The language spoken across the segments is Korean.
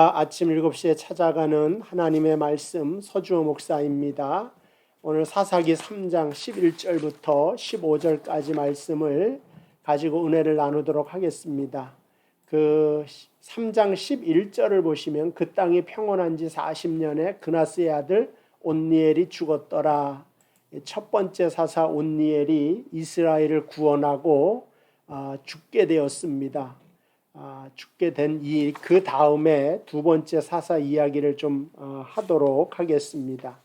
아침 7시에 찾아가는 하나님의 말씀 서주호 목사입니다. 오늘 사사기 3장 11절부터 15절까지 말씀을 가지고 은혜를 나누도록 하겠습니다. 그 3장 11절을 보시면 그 땅이 평온한 지 40년에 그나스의 아들 온니엘이 죽었더라. 첫 번째 사사 온니엘이 이스라엘을 구원하고 죽게 되었습니다. 죽게 된 그 다음에 두 번째 사사 이야기를 좀 하도록 하겠습니다.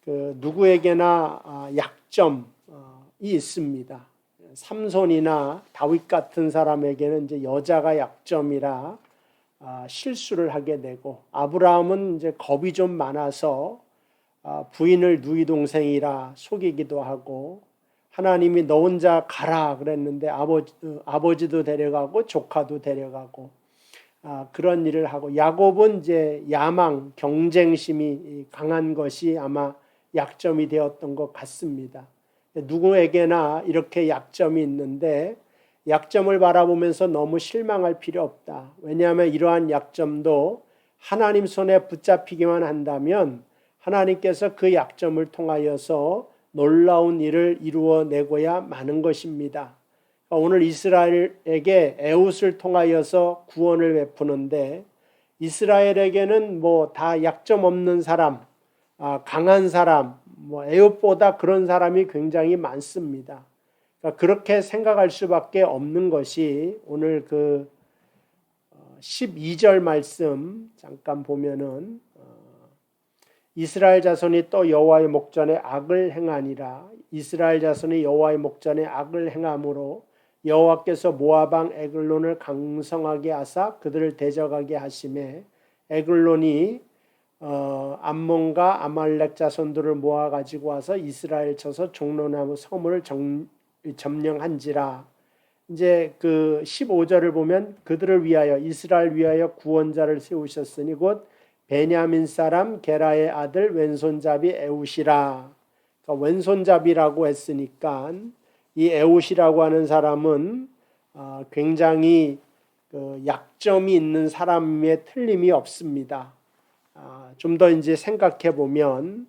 누구에게나 약점이 있습니다. 삼손이나 다윗 같은 사람에게는 이제 여자가 약점이라 실수를 하게 되고, 아브라함은 이제 겁이 좀 많아서 부인을 누이 동생이라 속이기도 하고, 하나님이 너 혼자 가라 그랬는데 아버지도 데려가고 조카도 데려가고 그런 일을 하고, 야곱은 이제 야망, 경쟁심이 강한 것이 아마 약점이 되었던 것 같습니다. 누구에게나 이렇게 약점이 있는데 약점을 바라보면서 너무 실망할 필요 없다. 왜냐하면 이러한 약점도 하나님 손에 붙잡히기만 한다면 하나님께서 그 약점을 통하여서 놀라운 일을 이루어내고야 마는 것입니다. 오늘 이스라엘에게 에훗을 통하여서 구원을 베푸는데, 이스라엘에게는 뭐 다 약점 없는 사람, 강한 사람, 에훗보다 그런 사람이 굉장히 많습니다. 그렇게 생각할 수밖에 없는 것이 오늘 그 12절 말씀 잠깐 보면은 이스라엘 자손이 또 여호와의 목전에 악을 행하니라. 이스라엘 자손이 여호와의 목전에 악을 행함으로 여호와께서 모압 왕 에글론을 강성하게 하사 그들을 대적하게 하심에 에글론이 암몬과 아말렉 자손들을 모아 가지고 와서 이스라엘 쳐서 종로나무 성문을 점령한지라. 이제 그 15절을 보면 그들을 위하여, 이스라엘 위하여 구원자를 세우셨으니 곧 베냐민 사람 게라의 아들 왼손잡이 에훗이라. 그러니까 왼손잡이라고 했으니까 이 에훗이라고 하는 사람은 굉장히 약점이 있는 사람에 틀림이 없습니다. 좀 더 이제 생각해 보면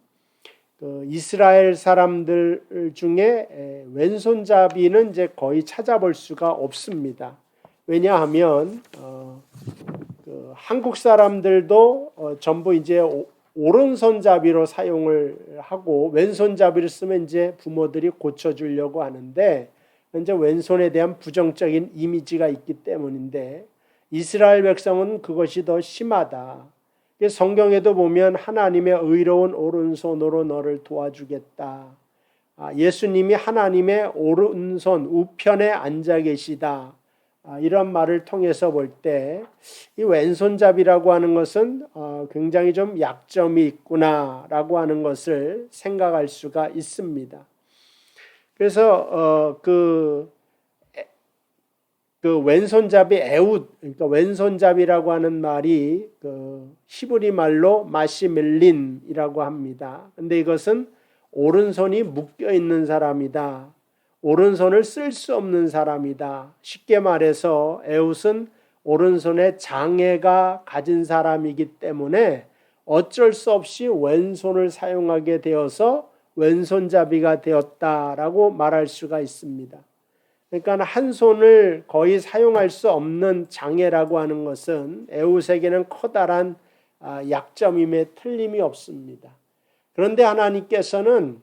이스라엘 사람들 중에 왼손잡이는 이제 거의 찾아볼 수가 없습니다. 왜냐하면 한국 사람들도 전부 이제 오른손잡이로 사용을 하고 왼손잡이를 쓰면 이제 부모들이 고쳐주려고 하는데, 이제 왼손에 대한 부정적인 이미지가 있기 때문인데, 이스라엘 백성은 그것이 더 심하다. 성경에도 보면 하나님의 의로운 오른손으로 너를 도와주겠다. 예수님이 하나님의 오른손 우편에 앉아 계시다. 이런 말을 통해서 볼 때 이 왼손잡이라고 하는 것은 굉장히 좀 약점이 있구나라고 하는 것을 생각할 수가 있습니다. 그래서 그 왼손잡이 에훗, 그러니까 왼손잡이라고 하는 말이 그 히브리 말로 마시멜린이라고 합니다. 근데 이것은 오른손이 묶여 있는 사람이다. 오른손을 쓸 수 없는 사람이다. 쉽게 말해서 에훗은 오른손에 장애가 가진 사람이기 때문에 어쩔 수 없이 왼손을 사용하게 되어서 왼손잡이가 되었다라고 말할 수가 있습니다. 그러니까 한 손을 거의 사용할 수 없는 장애라고 하는 것은 에훗에게는 커다란 약점임에 틀림이 없습니다. 그런데 하나님께서는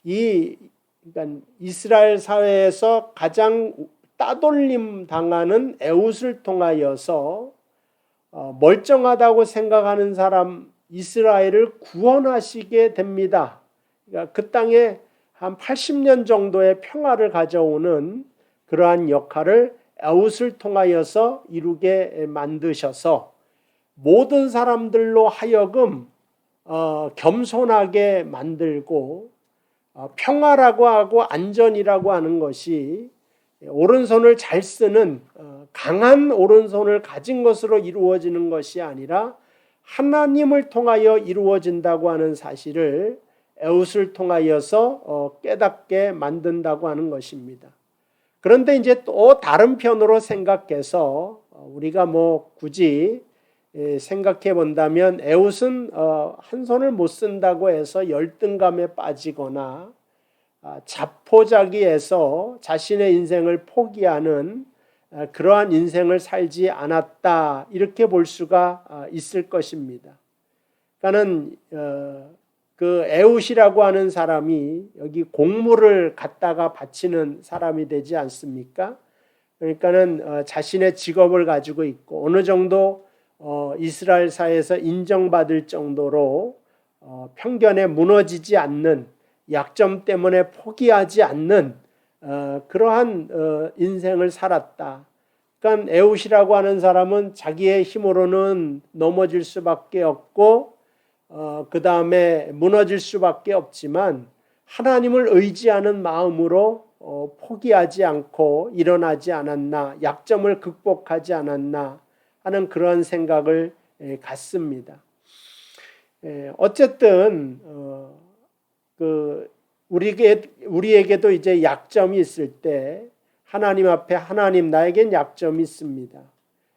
그러니까 이스라엘 사회에서 가장 따돌림 당하는 에훗을 통하여서 멀쩡하다고 생각하는 사람 이스라엘을 구원하시게 됩니다. 그러니까 그 땅에 한 80년 정도의 평화를 가져오는 그러한 역할을 에훗을 통하여서 이루게 만드셔서 모든 사람들로 하여금 겸손하게 만들고, 평화라고 하고 안전이라고 하는 것이 오른손을 잘 쓰는 강한 오른손을 가진 것으로 이루어지는 것이 아니라 하나님을 통하여 이루어진다고 하는 사실을 에훗을 통하여서 깨닫게 만든다고 하는 것입니다. 그런데 이제 또 다른 편으로 생각해서 우리가 뭐 굳이 생각해 본다면 에웃은 한 손을 못 쓴다고 해서 열등감에 빠지거나 자포자기해서 자신의 인생을 포기하는 그러한 인생을 살지 않았다, 이렇게 볼 수가 있을 것입니다. 그러니까는 그 에웃이라고 하는 사람이 여기 곡물을 갖다가 바치는 사람이 되지 않습니까? 그러니까는 자신의 직업을 가지고 있고 어느 정도 이스라엘 사회에서 인정받을 정도로 편견에 무너지지 않는, 약점 때문에 포기하지 않는 그러한 인생을 살았다. 그러니까 에웃이라고 하는 사람은 자기의 힘으로는 넘어질 수밖에 없고 그 다음에 무너질 수밖에 없지만 하나님을 의지하는 마음으로 포기하지 않고 일어나지 않았나, 약점을 극복하지 않았나 하는 그런 생각을 갖습니다. 어쨌든 우리에게도 이제 약점이 있을 때 하나님 앞에 하나님, 나에겐 약점이 있습니다.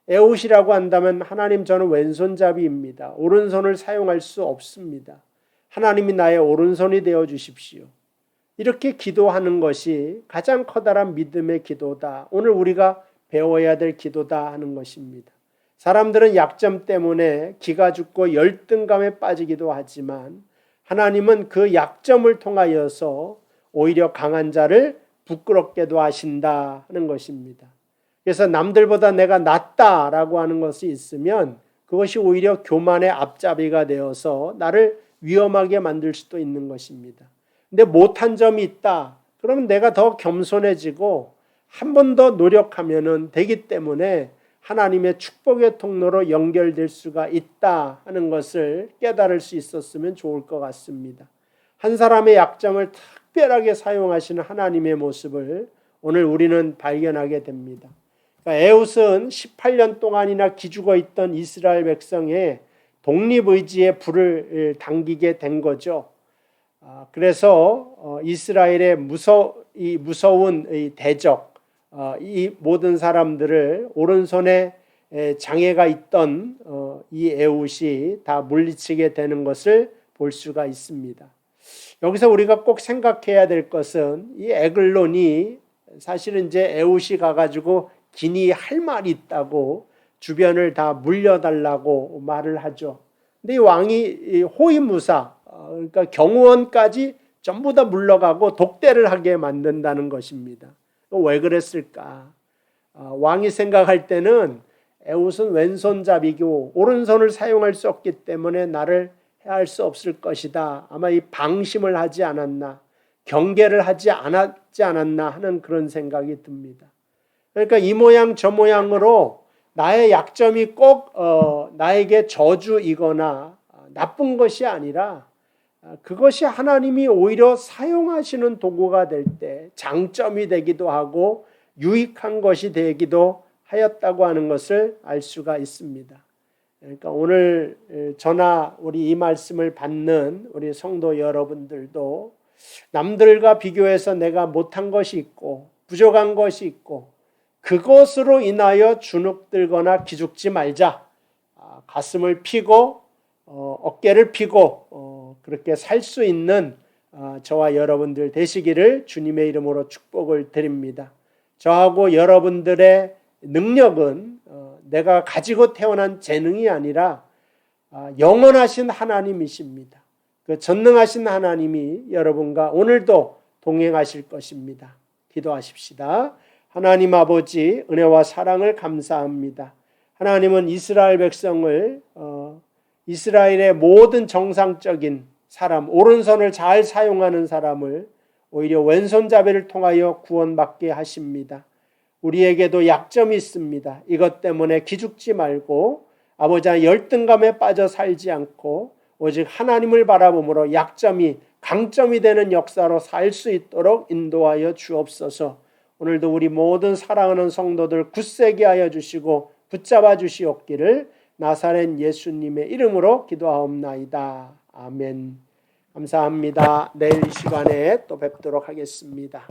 에웃이라고 한다면 하나님, 저는 왼손잡이입니다. 오른손을 사용할 수 없습니다. 하나님이 나의 오른손이 되어 주십시오. 이렇게 기도하는 것이 가장 커다란 믿음의 기도다, 오늘 우리가 배워야 될 기도다 하는 것입니다. 사람들은 약점 때문에 기가 죽고 열등감에 빠지기도 하지만 하나님은 그 약점을 통하여서 오히려 강한 자를 부끄럽게도 하신다 하는 것입니다. 그래서 남들보다 내가 낫다라고 하는 것이 있으면 그것이 오히려 교만의 앞잡이가 되어서 나를 위험하게 만들 수도 있는 것입니다. 근데 못한 점이 있다, 그러면 내가 더 겸손해지고 한 번 더 노력하면 되기 때문에 하나님의 축복의 통로로 연결될 수가 있다 하는 것을 깨달을 수 있었으면 좋을 것 같습니다. 한 사람의 약점을 특별하게 사용하시는 하나님의 모습을 오늘 우리는 발견하게 됩니다. 그러니까 에웃은 18년 동안이나 기죽어 있던 이스라엘 백성의 독립의지에 불을 당기게 된 거죠. 그래서 이스라엘의 무서운 대적, 이 모든 사람들을 오른손에 장애가 있던 이 에웃이 다 물리치게 되는 것을 볼 수가 있습니다. 여기서 우리가 꼭 생각해야 될 것은 이 에글론이 사실은 이제 에웃이 가가지고 기니 할 말이 있다고 주변을 다 물려달라고 말을 하죠. 근데 이 왕이 호위무사, 그러니까 경호원까지 전부 다 물러가고 독대를 하게 만든다는 것입니다. 왜 그랬을까? 왕이 생각할 때는 에웃은 왼손잡이고 오른손을 사용할 수 없기 때문에 나를 해할 수 없을 것이다. 아마 이 방심을 하지 않았나, 경계를 하지 않았나 하는 그런 생각이 듭니다. 그러니까 이 모양 저 모양으로 나의 약점이 꼭 나에게 저주이거나 나쁜 것이 아니라 그것이 하나님이 오히려 사용하시는 도구가 될 때 장점이 되기도 하고 유익한 것이 되기도 하였다고 하는 것을 알 수가 있습니다. 그러니까 오늘 저나 우리 이 말씀을 받는 우리 성도 여러분들도 남들과 비교해서 내가 못한 것이 있고 부족한 것이 있고 그것으로 인하여 주눅들거나 기죽지 말자. 가슴을 피고 어깨를 피고 그렇게 살 수 있는 저와 여러분들 되시기를 주님의 이름으로 축복을 드립니다. 저하고 여러분들의 능력은 내가 가지고 태어난 재능이 아니라 영원하신 하나님이십니다. 그 전능하신 하나님이 여러분과 오늘도 동행하실 것입니다. 기도하십시다. 하나님 아버지, 은혜와 사랑을 감사합니다. 하나님은 이스라엘 백성을 이스라엘의 모든 정상적인 사람, 오른손을 잘 사용하는 사람을 오히려 왼손잡이를 통하여 구원받게 하십니다. 우리에게도 약점이 있습니다. 이것 때문에 기죽지 말고 아버지의 열등감에 빠져 살지 않고 오직 하나님을 바라봄으로 약점이 강점이 되는 역사로 살 수 있도록 인도하여 주옵소서. 오늘도 우리 모든 사랑하는 성도들 굳세게 하여 주시고 붙잡아 주시옵기를 나사렛 예수님의 이름으로 기도하옵나이다. 아멘. 감사합니다. 내일 이 시간에 또 뵙도록 하겠습니다.